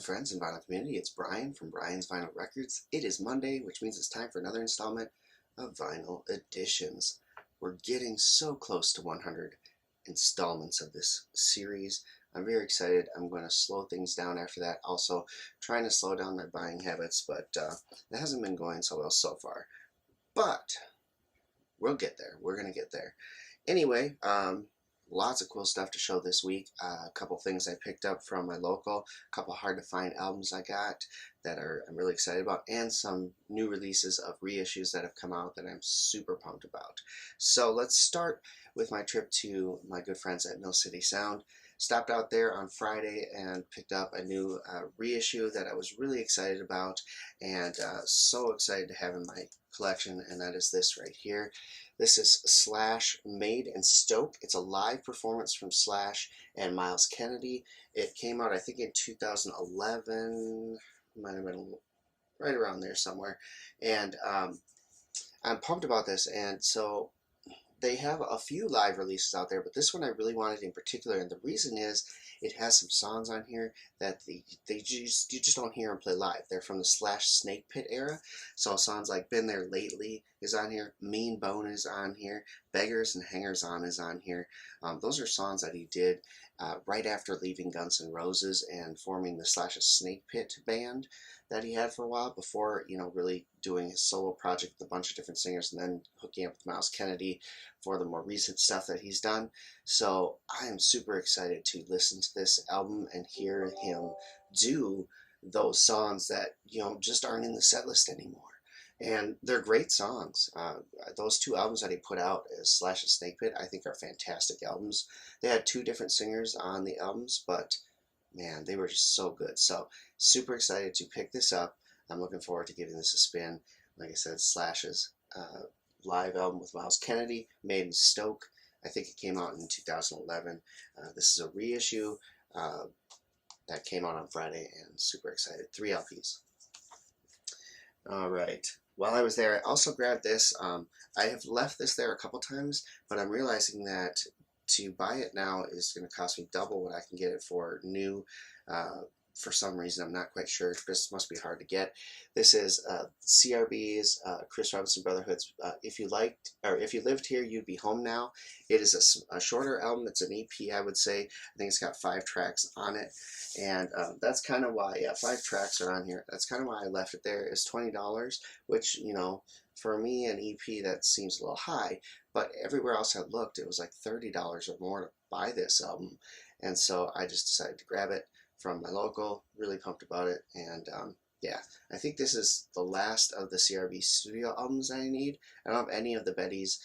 friends and vinyl community. It's Brian from Brian's Vinyl Records. It is Monday, which means it's time for another installment of Vinyl Editions. We're getting so close to 100 installments of this series. I'm very excited. I'm going to slow things down after that. Also, trying to slow down my buying habits, but it hasn't been going so well so far. But we'll get there. We're going to get there. Anyway, lots of cool stuff to show this week. A couple things I picked up from my local, a couple hard to find albums I got that I'm really excited about, and some new releases of reissues that have come out that I'm super pumped about. So let's start with my trip to my good friends at Mill City Sound. Stopped out there on Friday and picked up a new reissue that I was really excited about, and so excited to have in my collection, and that is this right here. This is Slash Made in Stoke. It's a live performance from Slash and Miles Kennedy. It came out, I think, in 2011. Might have been right around there somewhere. And I'm pumped about this. And so they have a few live releases out there, but this one I really wanted in particular. And the reason is it has some songs on here that you just don't hear them play live. They're from the Slash Snake Pit era. So songs like Been There Lately is on here, Mean Bone is on here, Beggars and Hangers On is on here. Those are songs that he did right after leaving Guns N' Roses and forming the Slash's Snake Pit band that he had for a while before, really doing his solo project with a bunch of different singers and then hooking up with Miles Kennedy for the more recent stuff that he's done. So I am super excited to listen to this album and hear him do those songs that, just aren't in the set list anymore. And they're great songs. Those two albums that he put out as Slash and Snake Pit, I think are fantastic albums. They had two different singers on the albums, but man, they were just so good. So super excited to pick this up. I'm looking forward to giving this a spin. Like I said, Slash's live album with Miles Kennedy, Made in Stoke. I think it came out in 2011. This is a reissue that came out on Friday, and super excited. 3 LPs. All right. While I was there, I also grabbed this. I have left this there a couple times, but I'm realizing that to buy it now is going to cost me double what I can get it for new. For some reason, I'm not quite sure. This must be hard to get. This is CRB's Chris Robinson Brotherhood's If You Lived Here, You'd Be Home Now. It is a shorter album. It's an EP, I would say. I think it's got 5 tracks on it. And that's kind of why, 5 tracks are on here. That's kind of why I left it there. It's $20, which, for me, an EP, that seems a little high. But everywhere else I looked, it was like $30 or more to buy this album. And so I just decided to grab it from my local. Really pumped about it. And I think this is the last of the CRB studio albums that I need. I don't have any of the Betty's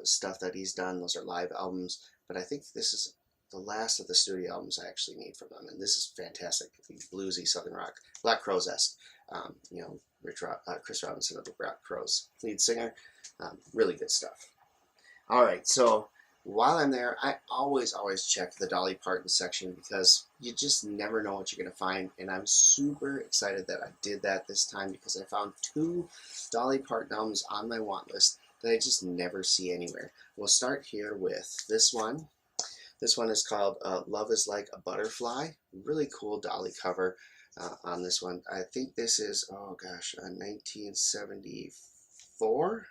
stuff that he's done. Those are live albums. But I think this is the last of the studio albums I actually need from them. And this is fantastic. Bluesy, Southern rock, Black Crowes-esque. Chris Robinson of the Black Crowes, lead singer. Really good stuff. All right, so while I'm there, I always check the Dolly Parton section because you just never know what you're going to find. And I'm super excited that I did that this time because I found 2 Dolly Parton albums on my want list that I just never see anywhere. We'll start here with this one. This one is called Love is Like a Butterfly. Really cool Dolly cover on this one. I think this is, 1974?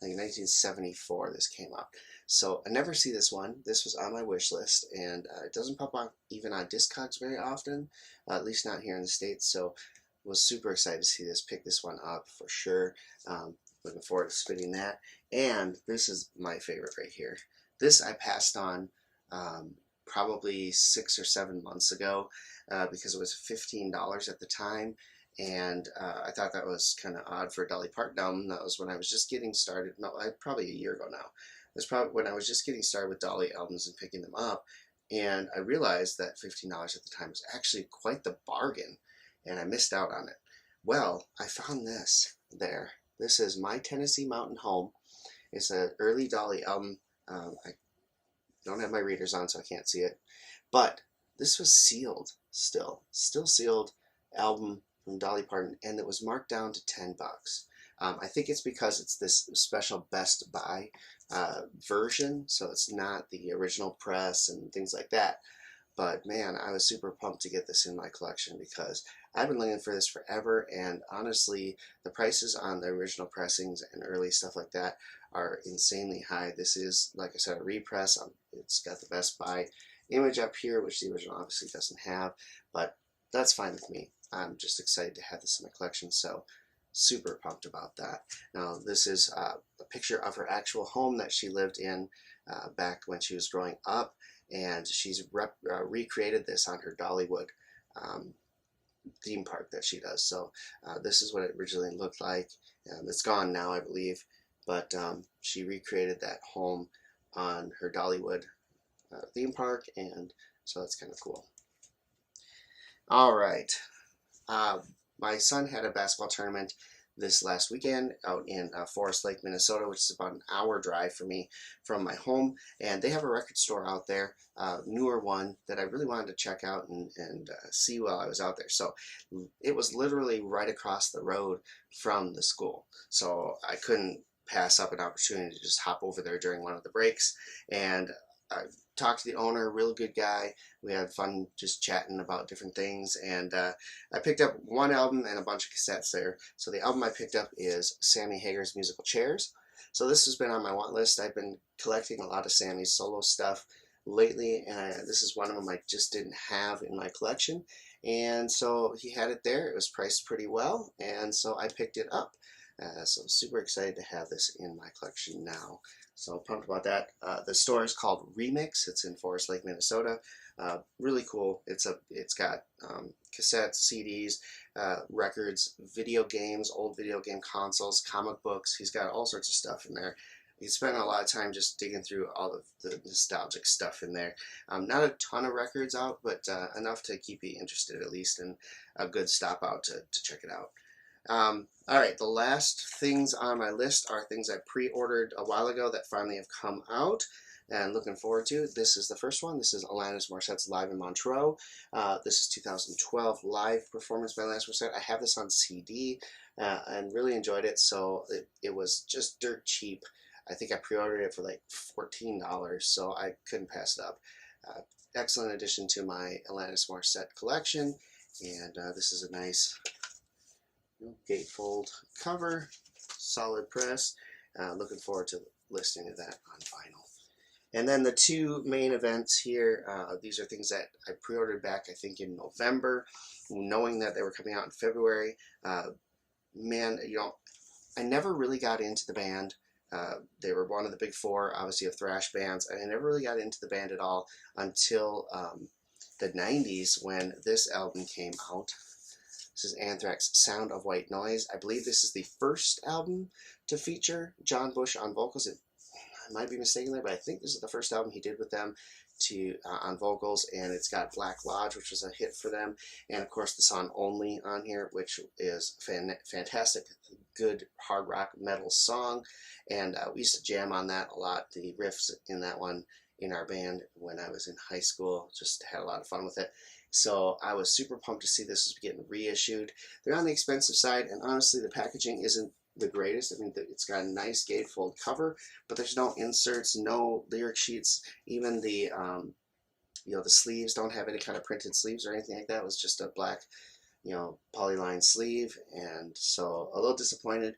I think 1974 this came out. So I never see this one. This was on my wish list, and it doesn't pop up even on Discogs very often, at least not here in the States. So was super excited to see this, pick this one up for sure. Looking forward to spinning that. And this is my favorite right here. This I passed on probably 6 or 7 months ago because it was $15 at the time. And I thought that was kind of odd for a Dolly Parton album. That was when I was just getting started. No, probably a year ago now. It was probably when I was just getting started with Dolly albums and picking them up. And I realized that $15 at the time was actually quite the bargain. And I missed out on it. Well, I found this there. This is My Tennessee Mountain Home. It's an early Dolly album. I don't have my readers on, so I can't see it. But this was sealed still sealed album from Dolly Parton, and it was marked down to $10. I think it's because it's this special Best Buy version, so it's not the original press and things like that. But man, I was super pumped to get this in my collection because I've been looking for this forever, and honestly, the prices on the original pressings and early stuff like that are insanely high. This is, like I said, a repress. It's got the Best Buy image up here, which the original obviously doesn't have, but that's fine with me. I'm just excited to have this in my collection, so super pumped about that. Now, this is a picture of her actual home that she lived in back when she was growing up, and she's recreated this on her Dollywood theme park that she does. So this is what it originally looked like. It's gone now, I believe, but she recreated that home on her Dollywood theme park, and so that's kind of cool. All right. My son had a basketball tournament this last weekend out in Forest Lake, Minnesota, which is about an hour drive for me from my home. And they have a record store out there, newer one that I really wanted to check out and see while I was out there. So it was literally right across the road from the school. So I couldn't pass up an opportunity to just hop over there during one of the breaks. And I talked to the owner, real good guy. We had fun just chatting about different things, and I picked up one album and a bunch of cassettes there. So the album I picked up is Sammy Hagar's Musical Chairs. So this has been on my want list. I've been collecting a lot of Sammy's solo stuff lately, and this is one of them I just didn't have in my collection. And so he had it there. It was priced pretty well, and so I picked it up. So super excited to have this in my collection now. So pumped about that. The store is called Remix. It's in Forest Lake, Minnesota. Really cool. It's got cassettes, CDs, records, video games, old video game consoles, comic books. He's got all sorts of stuff in there. He's spent a lot of time just digging through all of the nostalgic stuff in there. Not a ton of records out, but enough to keep you interested at least, and a good stop out to check it out. Alright, the last things on my list are things I pre-ordered a while ago that finally have come out and looking forward to. This is the first one. This is Alanis Morissette's Live in Montreux. This is 2012 live performance by Alanis Morissette. I have this on CD and really enjoyed it, so it was just dirt cheap. I think I pre-ordered it for like $14, so I couldn't pass it up. Excellent addition to my Alanis Morissette collection, and this is a nice gatefold cover, solid press. Looking forward to listening to that on vinyl. And then the two main events here, these are things that I pre-ordered back, I think, in November, knowing that they were coming out in February. Man, I never really got into the band. They were one of the big four, obviously, of thrash bands, and I never really got into the band at all until the 90s when this album came out. This is Anthrax, Sound of White Noise. I believe this is the first album to feature John Bush on vocals. I might be mistaken there, but I think this is the first album he did with them on vocals, and it's got Black Lodge, which was a hit for them, and of course the song Only on here, which is fantastic, good hard rock metal song, and we used to jam on that a lot. The riffs in that one in our band when I was in high school, just had a lot of fun with it. So I was super pumped to see this is getting reissued. They're on the expensive side, and honestly the packaging isn't the greatest. I mean, it's got a nice gatefold cover, but there's no inserts, no lyric sheets. Even the the sleeves don't have any kind of printed sleeves or anything like that. It was just a black, polyline sleeve, and so a little disappointed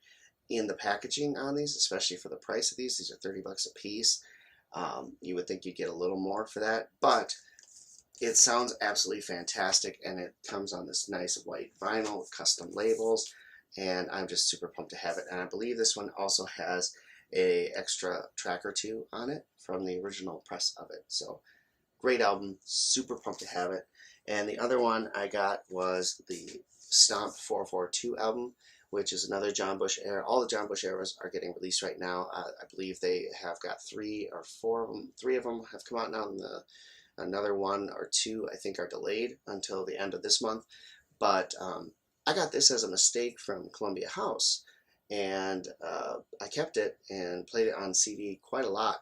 in the packaging on these, especially for the price of these. These are $30 a piece. You would think you'd get a little more for that, but it sounds absolutely fantastic, and it comes on this nice white vinyl with custom labels, and I'm just super pumped to have it. And I believe this one also has a extra track or two on it from the original press of it. So great album, super pumped to have it. And the other one I got was the Stomp 442 album, which is another John Bush era. All the John Bush eras are getting released right now. I believe they have got 3 or 4 of them. 3 of them have come out now, and another 1 or 2 I think are delayed until the end of this month. But I got this as a mistake from Columbia House, and I kept it and played it on CD quite a lot.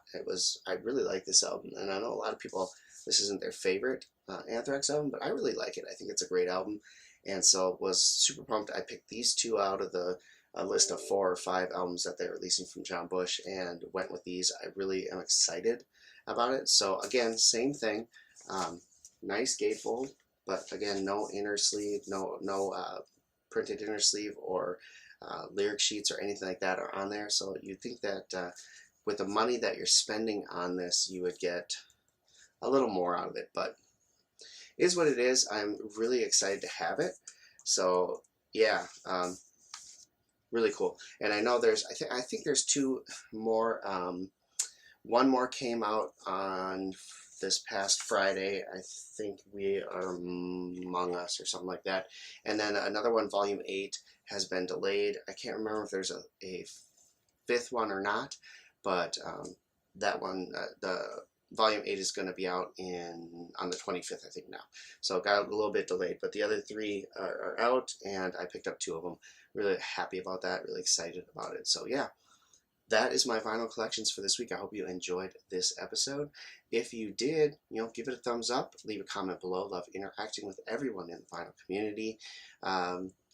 I really like this album, and I know a lot of people, this isn't their favorite Anthrax album, but I really like it. I think it's a great album, and so was super pumped. I picked these 2 out of the list of 4 or 5 albums that they're releasing from John Bush, and went with these. I really am excited about it. So again, same thing. nice gatefold, but again, no inner sleeve, no printed inner sleeve or lyric sheets or anything like that are on there. So you'd think that with the money that you're spending on this, you would get a little more out of it, but it is what it is. I'm really excited to have it. So yeah, really cool. And I know there's, I think there's two more. One more came out on this past Friday. I think We Are Among Us or something like that. And then another one, Volume 8, has been delayed. I can't remember if there's a fifth one or not, but that one, the Volume 8 is going to be out on the 25th, I think now. So it got a little bit delayed, but the other three are out, and I picked up two of them. Really happy about that, really excited about it. So yeah, that is my vinyl collections for this week. I hope you enjoyed this episode. If you did, give it a thumbs up, leave a comment below. Love interacting with everyone in the vinyl community.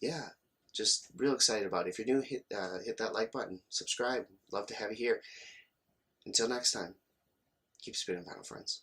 Yeah, just real excited about it. If you're new, hit that like button, subscribe. Love to have you here. Until next time, keep spinning, vinyl friends.